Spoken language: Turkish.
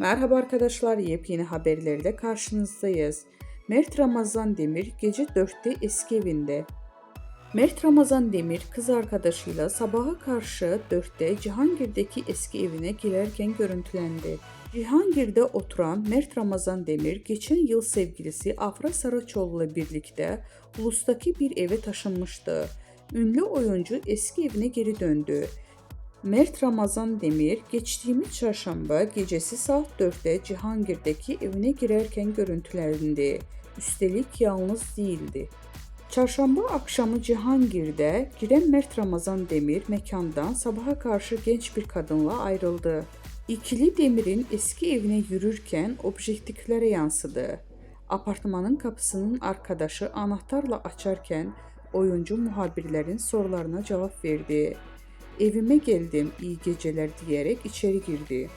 Merhaba arkadaşlar, yepyeni haberlerle karşınızdayız. Mert Ramazan Demir gece 4'te eski evinde. Mert Ramazan Demir kız arkadaşıyla sabaha karşı 4'te Cihangir'deki eski evine girerken görüntülendi. Cihangir'de oturan Mert Ramazan Demir geçen yıl sevgilisi Afra Saraçoğlu ile birlikte Ulus'taki bir eve taşınmıştı. Ünlü oyuncu eski evine geri döndü. Mert Ramazan Demir geçtiğimiz çarşamba gecesi saat 4'te Cihangir'deki evine girerken görüntülendi. Üstelik yalnız değildi. Çarşamba akşamı Cihangir'de giren Mert Ramazan Demir mekandan sabaha karşı genç bir kadınla ayrıldı. İkili Demir'in eski evine yürürken objektiflere yansıdı. Apartmanın kapısının arkadaşı anahtarla açarken oyuncu muhabirlerin sorularına cevap verdi. Evime geldim, iyi geceler diyerek içeri girdi.